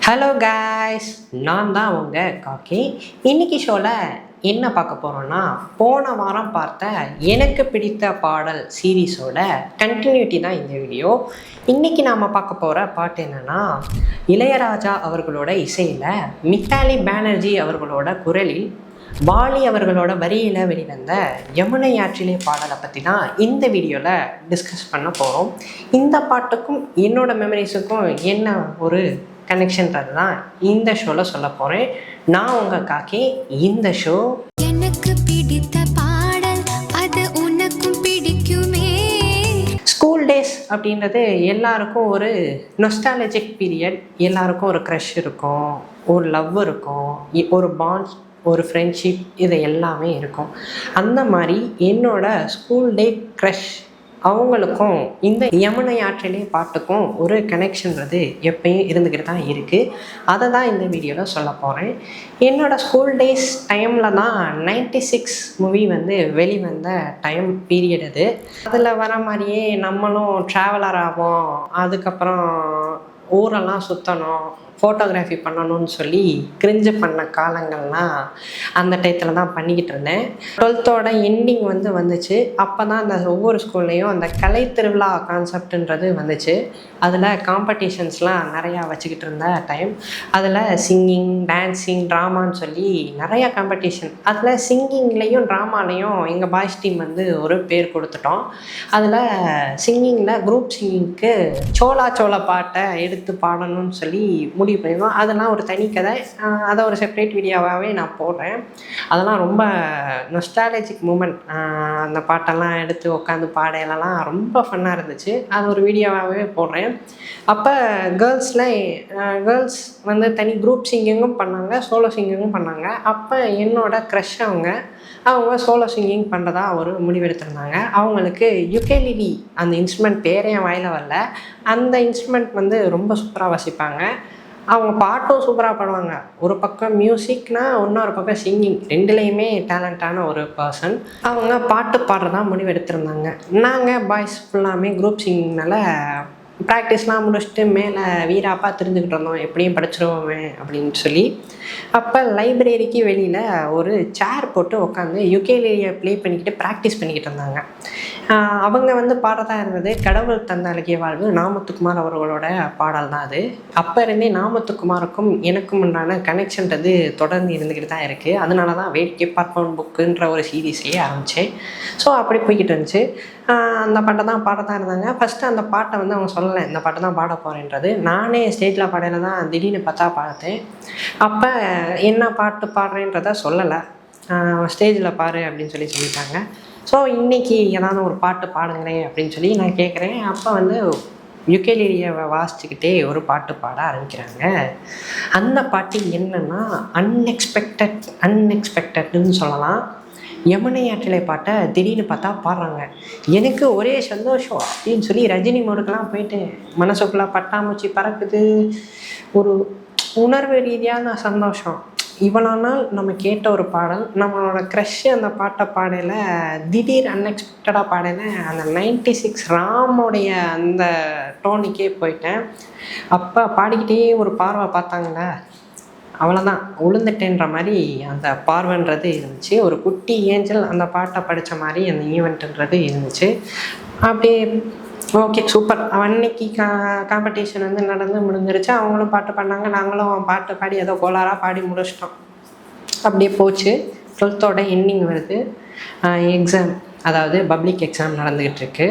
Hello guys, நான் தான் உங்கள் காக்கி. இன்னைக்கு ஷோவில் என்ன பார்க்க போகிறோன்னா, போன வாரம் பார்த்த எனக்கு பிடித்த பாடல் சீரீஸோட கண்டினியூட்டி தான் இந்த வீடியோ. இன்றைக்கி நாம் பார்க்க போகிற பாட்டு என்னென்னா, இளையராஜா அவர்களோட இசையில் மித்தாலி பானர்ஜி அவர்களோட குரலில் வாலி அவர்களோட வரியில் வெளிவந்த யமுனை ஆற்றிலே பாடலை பற்றி தான் இந்த வீடியோவில் டிஸ்கஸ் பண்ண போகிறோம். இந்த பாட்டுக்கும் என்னோட மெமரிஸுக்கும் என்ன ஒரு கனெக்ஷன்றது தான் இந்த ஷோவில் சொல்ல போகிறேன். நான் உங்கள் காக்கி. இந்த ஷோ எனக்கு பிடித்த பாடல் அது உனக்கும் பிடிக்குமே. ஸ்கூல் டேஸ் அப்படின்றது எல்லாருக்கும் ஒரு நொஸ்டாலஜிக் பீரியட். எல்லாருக்கும் ஒரு க்ரஷ் இருக்கும், ஒரு லவ் இருக்கும், ஒரு பாண்ட், ஒரு ஃப்ரெண்ட்ஷிப், இது எல்லாமே இருக்கும். அந்த மாதிரி என்னோட ஸ்கூல் டே க்ரஷ் அவங்களுக்கும் இந்த யமுனை ஆற்றிலே பாட்டுக்கும் ஒரு கனெக்ஷன்றது எப்பயும் இருந்துக்கிட்டு தான் இருக்குது. அதை தான் இந்த வீடியோவில் சொல்ல போகிறேன். என்னோடய ஸ்கூல் டேஸ் டைமில் தான் 96 மூவி வெளிவந்த டைம் பீரியட் அது. அதில் வர மாதிரியே நம்மளும் ட்ராவலர் ஆகும், அதுக்கப்புறம் ஊரெல்லாம் சுற்றணும், ஃபோட்டோகிராஃபி பண்ணணும்னு சொல்லி கிரிஞ்சு பண்ண காலங்கள்லாம் அந்த டயத்தில் தான் பண்ணிக்கிட்டு இருந்தேன். 12th எண்டிங் வந்துச்சு. அப்போ தான் அந்த ஒவ்வொரு ஸ்கூல்லேயும் அந்த கலை திருவிழா கான்செப்டுன்றது வந்துச்சு. அதில் காம்படிஷன்ஸ்லாம் நிறையா வச்சுக்கிட்டு இருந்த டைம். அதில் சிங்கிங், டான்ஸிங், ட்ராமான்னு சொல்லி நிறையா காம்படிஷன். அதில் சிங்கிங்லேயும் ட்ராமாலேயும் எங்கள் பாய்ஸ் டீம் ஒரு பேர் கொடுத்துட்டோம். அதில் சிங்கிங்கில் குரூப் சிங்கிங்க்கு சோளா பாட்டை எடுத்து பாடணும்னு சொல்லி முடிவு பண்ணிடுவோம். அதெல்லாம் ஒரு தனி கதை. அதை ஒரு செப்பரேட் வீடியோவாகவே நான் போடுறேன். அதெல்லாம் ரொம்ப நொஸ்டாலஜிக் மூமெண்ட். அந்த பாட்டெல்லாம் எடுத்து உட்காந்து பாடையிலலாம் ரொம்ப ஃபன்னாக இருந்துச்சு. அது ஒரு வீடியோவாகவே போடுறேன். அப்போ கேர்ள்ஸ் தனி குரூப் சிங்கிங்கும் பண்ணாங்க, சோலோ சிங்கிங்கும் பண்ணாங்க. அப்போ என்னோட க்ரஷ் அவங்க சோலோ சிங்கிங் பண்ணுறதா ஒரு முடிவெடுத்திருந்தாங்க. அவங்களுக்கு யுகேலிலி அந்த இன்ஸ்ட்ருமெண்ட் பேரே என் வாயில் வரல. அந்த இன்ஸ்ட்ருமெண்ட் ரொம்ப சூப்பராக வாசிப்பாங்க. அவங்க பாட்டும் சூப்பராக பாடுவாங்க. ஒரு பக்கம் மியூசிக்னா, இன்னொரு பக்கம் சிங்கிங், ரெண்டுலேயுமே டேலண்டான ஒரு பர்சன். அவங்க பாட்டு பாடுறதா முடிவெடுத்திருந்தாங்க. நாங்கள் பாய்ஸ் ஃபுல்லாமே குரூப் சிங்கிங்னால ப்ராக்டிஸ்லாம் முடிச்சுட்டு மேலே வீராப்பாக தெரிஞ்சுக்கிட்டு இருந்தோம், எப்படியும் படிச்சிருவோமே அப்படின்னு சொல்லி. அப்போ லைப்ரரிக்கு வெளியில் ஒரு சேர் போட்டு உட்காந்து யுகேலியை ப்ளே பண்ணிக்கிட்டு ப்ராக்டிஸ் பண்ணிக்கிட்டு இருந்தாங்க. அவங்க பாடுறதா இருந்தது கடவுள் தந்த அழகிய வாழ்வு, நாமத்துக்குமார் அவர்களோட பாடல் தான் அது. அப்போ இருந்தே நாமத்துக்குமாருக்கும் எனக்கும் உண்டான கனெக்ஷன்றது தொடர்ந்து இருந்துக்கிட்டு தான் இருக்குது. அதனால தான் வேடிக்கை பார்ப்போம் புக்குன்ற ஒரு சீரீஸையே ஆரம்பித்தேன். ஸோ அப்படி போய்கிட்டு இருந்துச்சு. அந்த பாட்டை தான் பாடத்தான் இருந்தாங்க. ஃபஸ்ட்டு அந்த பாட்டை அவங்க சொல்லலை, இந்த பாட்டை தான் பாட போகிறேன்றது. நானே ஸ்டேஜில் பாடையில் தான் திடீர்னு பார்த்தா பார்த்தேன். அப்போ என்ன பாட்டு பாடுறேன்றதை சொல்லலை, ஸ்டேஜில் பாரு அப்படின்னு சொல்லிட்டாங்க. ஸோ இன்றைக்கி ஏதாவது ஒரு பாட்டு பாடுங்களேன் அப்படின்னு சொல்லி நான் கேட்குறேன். அப்போ யுகேலியை வாசிச்சுக்கிட்டே ஒரு பாட்டு பாட ஆரம்பிக்கிறாங்க. அந்த பாட்டு என்னென்னா அன்எக்ஸ்பெக்டட்னு சொல்லலாம். யமுனை ஆற்றிலே பாட்டை திடீர்னு பார்த்தா பாடுறாங்க. எனக்கு ஒரே சந்தோஷம் அப்படின்னு சொல்லி ரஜினி மோடுக்கெல்லாம் போயிட்டு மனசுக்குள்ளே பட்டாம்பூச்சி பறக்குது. ஒரு உணர்வு ரீதியான சந்தோஷம். இவ்வளோ நாள் நம்ம கேட்ட ஒரு பாடல், நம்மளோட க்ரஷ் அந்த பாட்டை பாடையில் திடீர் அன்எக்ஸ்பெக்டடாக பாடையில் அந்த 96 ராமோடைய அந்த டோனிக்கே போயிட்டேன். அப்போ பாடிக்கிட்டே ஒரு பார்வை பார்த்தாங்களே, அவ்வளோதான் உளுந்துட்டேன்ற மாதிரி அந்த பார்வைன்றது இருந்துச்சு. ஒரு குட்டி ஏஞ்சல் அந்த பாட்டை படித்த மாதிரி அந்த ஈவெண்ட்டுன்றது இருந்துச்சு. அப்படியே ஓகே சூப்பர். அன்னைக்கு காம்படிஷன் நடந்து முடிஞ்சிருச்சு. அவங்களும் பாட்டு பாடினாங்க, நாங்களும் பாட்டு பாடி ஏதோ கோளாராக பாடி முடிச்சிட்டோம். அப்படியே போச்சு. 12th எண்டிங் வருது. எக்ஸாம், அதாவது பப்ளிக் எக்ஸாம் நடந்துக்கிட்டு இருக்கு.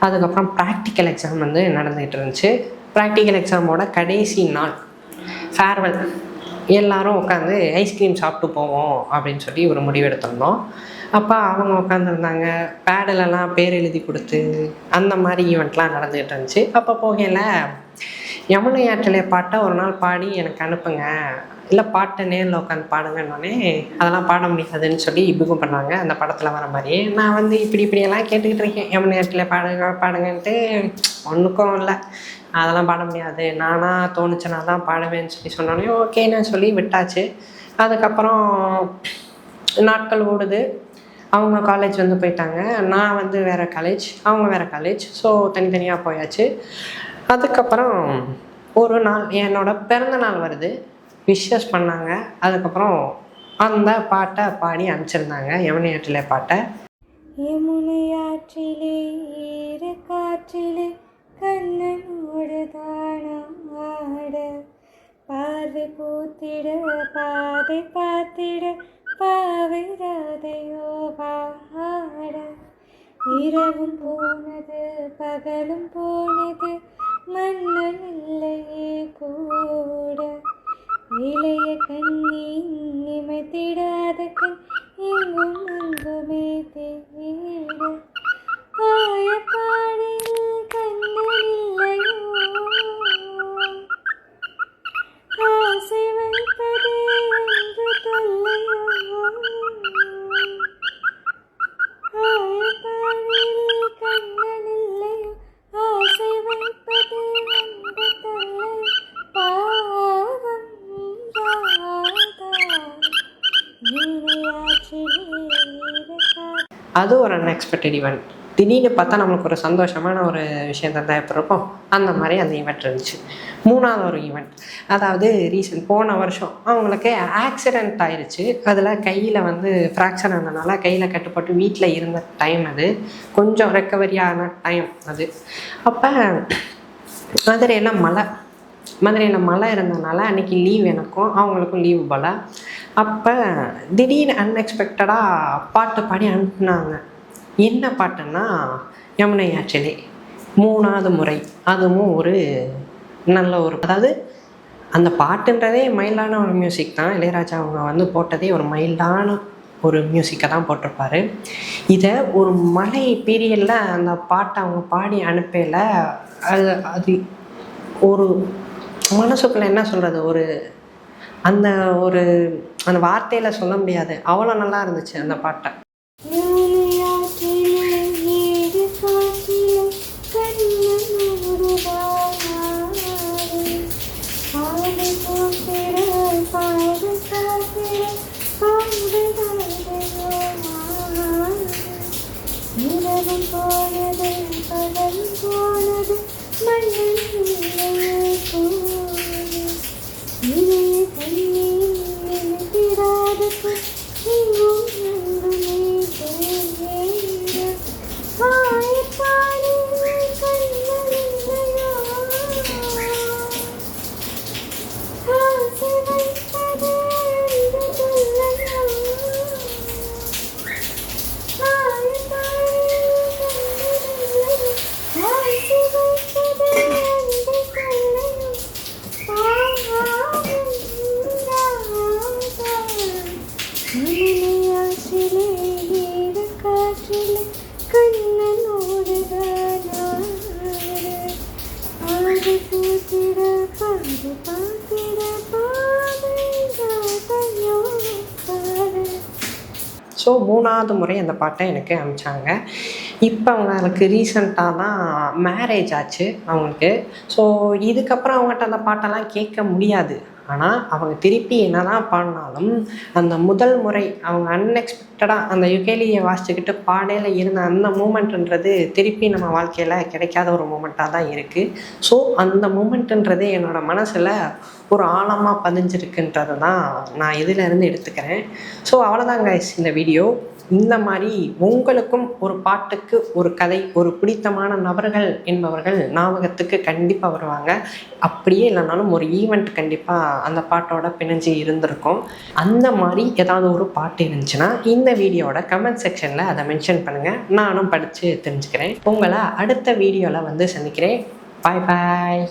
அதுக்கப்புறம் ப்ராக்டிக்கல் எக்ஸாம் நடந்துக்கிட்டு இருந்துச்சு. ப்ராக்டிக்கல் எக்ஸாமோட கடைசி நாள் ஃபேர்வெல். எல்லோரும் உட்காந்து ஐஸ்கிரீம் சாப்பிட்டு போவோம் அப்படின்னு சொல்லி ஒரு முடிவெடுத்திருந்தோம். அப்போ அவங்க உட்காந்துருந்தாங்க, பேடலெல்லாம் பேர் எழுதி கொடுத்து அந்த மாதிரி ஈவெண்ட்லாம் நடந்துகிட்டு இருந்துச்சு. அப்போ போகையில் யமுனை ஆற்றிலே பாட்டை ஒரு நாள் பாடி எனக்கு அனுப்புங்க, இல்லை பாட்டை நேரில் உட்காந்து பாடுங்கன்னொடனே அதெல்லாம் பாட முடியாதுன்னு சொல்லி இப்படிக்கும் பண்ணாங்க. அந்த படத்தில் வர மாதிரியே நான் இப்படியெல்லாம் கேட்டுக்கிட்டு இருக்கேன். யமுனை ஆற்றிலே பாடுங்கன்ட்டு ஒன்றுக்கும் இல்லை, அதெல்லாம் பாட முடியாது, நானாக தோணுச்சுன்னா தான் பாடுவேன்னு சொன்னோடனே ஓகேன்னு சொல்லி விட்டாச்சு. அதுக்கப்புறம் நாட்கள் ஓடுது. அவங்க காலேஜ் போயிட்டாங்க, நான் வேறு காலேஜ், அவங்க வேறு காலேஜ். ஸோ தனித்தனியாக போயாச்சு. அதுக்கப்புறம் ஒரு நாள் என்னோட பிறந்த நாள் வருது, விஷஸ் பண்ணாங்க. அதுக்கப்புறம் அந்த பாட்டை பாடி அனுப்பிச்சிருந்தாங்க, யமுனை ஆற்றிலே பாட்டை. யமுனை ஆற்றிலே ஈர காற்றிலே கண்ணனோடு தானாட, பார்வை பூத்திட பாதை பார்த்திட பாவை ராதையோ பாட. இரவும் போனது பகலும் போனது மன்னன் இல்லையே கூட, இளைய கண்ணி நிமைத்திடாத கண் எங்கும் அங்குமே தேட. ஆயப்பாடில் கண்ணன் இல்லையோ, ஆசை வைப்பதே என்று தொல்லையோ. ஆயப்பாடில் கண்ணன் இல்லையோ, ஆசை வைப்பதே என்று தொல்லை. பாவம் அது ஒரு அன்எக்ஸ்பெக்டட் ஈவெண்ட். திடீர்னு பார்த்தா நம்மளுக்கு ஒரு சந்தோஷமான ஒரு விஷயம் தான் எப்படி இருக்கும், அந்த மாதிரி அந்த ஈவெண்ட் இருந்துச்சு. 3வது ஒரு ஈவெண்ட், அதாவது ரீசன்ட் போன வருஷம் அவங்களுக்கு ஆக்சிடெண்ட் ஆயிடுச்சு. அதில் கையில் வந்து ஃப்ராக்சர் ஆனதுனால கையில் கட்டுப்பட்டு வீட்டில் இருந்த டைம், அது கொஞ்சம் ரெக்கவரியான டைம் அது. அப்போ மதுரையில் மழை இருந்ததுனால அன்றைக்கி லீவ், எனக்கும் அவங்களுக்கும் லீவு போல். அப்போ திடீர்னு அன்எக்ஸ்பெக்டடாக பாட்டு பாடி அனுப்புனாங்க. என்ன பாட்டுன்னா யமுனை ஆற்றிலே 3வது முறை. அதுவும் ஒரு நல்ல ஒரு, அதாவது அந்த பாட்டுன்றதே மைல்டான ஒரு மியூசிக் தான். இளையராஜா அவங்க வந்து போட்டதே ஒரு மைல்டான ஒரு மியூசிக்கை தான் போட்டிருப்பாரு. இதை ஒரு மழை பீரியடில் அந்த பாட்டை அவங்க பாடி அனுப்பல, அது ஒரு மனசுக்குள்ளே என்ன சொல்கிறது, அந்த வார்த்தையில் சொல்ல முடியாது, அவ்வளோ நல்லா இருந்துச்சு அந்த பாட்டை. ஸோ 3வது முறை அந்த பாட்டை எனக்கு அனுப்பிச்சாங்க. இப்போ அவங்களுக்கு ரீசண்டாக தான் மேரேஜ் ஆச்சு அவங்களுக்கு. ஸோ இதுக்கப்புறம் அவங்ககிட்ட அந்த பாட்டெல்லாம் கேட்க முடியாது. ஆனால் அவங்க திருப்பி என்ன தான் பாடினாலும் அந்த முதல் முறை அவங்க அன்எக்ஸ்பெக்டடாக அந்த யுகேலியை வாசிச்சுக்கிட்டு பாடையில் இருந்த அந்த மூமெண்ட்டுன்றது திருப்பி நம்ம வாழ்க்கையில் கிடைக்காத ஒரு மூமெண்ட்டாக தான் இருக்குது. ஸோ அந்த மூமெண்ட்டுன்றது என்னோடய மனசில் ஒரு ஆழமாக பதிஞ்சிருக்குன்றது தான் நான் இதிலேருந்து எடுத்துக்கிறேன். ஸோ அவ்வளோதான் கைஸ் இந்த வீடியோ. இந்த மாதிரி உங்களுக்கும் ஒரு பாட்டுக்கு ஒரு கதை, ஒரு பிடித்தமான நபர்கள் என்பவர்கள் ஞாபகத்துக்கு கண்டிப்பாக வருவாங்க. அப்படியே இல்லைனாலும் ஒரு ஈவெண்ட் கண்டிப்பாக அந்த பாட்டோட பிணைஞ்சு இருந்திருக்கும். அந்த மாதிரி ஏதாவது ஒரு பாட்டு இருந்துச்சுன்னா இந்த வீடியோட கமெண்ட் செக்ஷனில் அதை மென்ஷன் பண்ணுங்கள், நானும் படித்து தெரிஞ்சுக்கிறேன். உங்களை அடுத்த வீடியோவில் வந்து சந்திக்கிறேன். பாய் பாய்.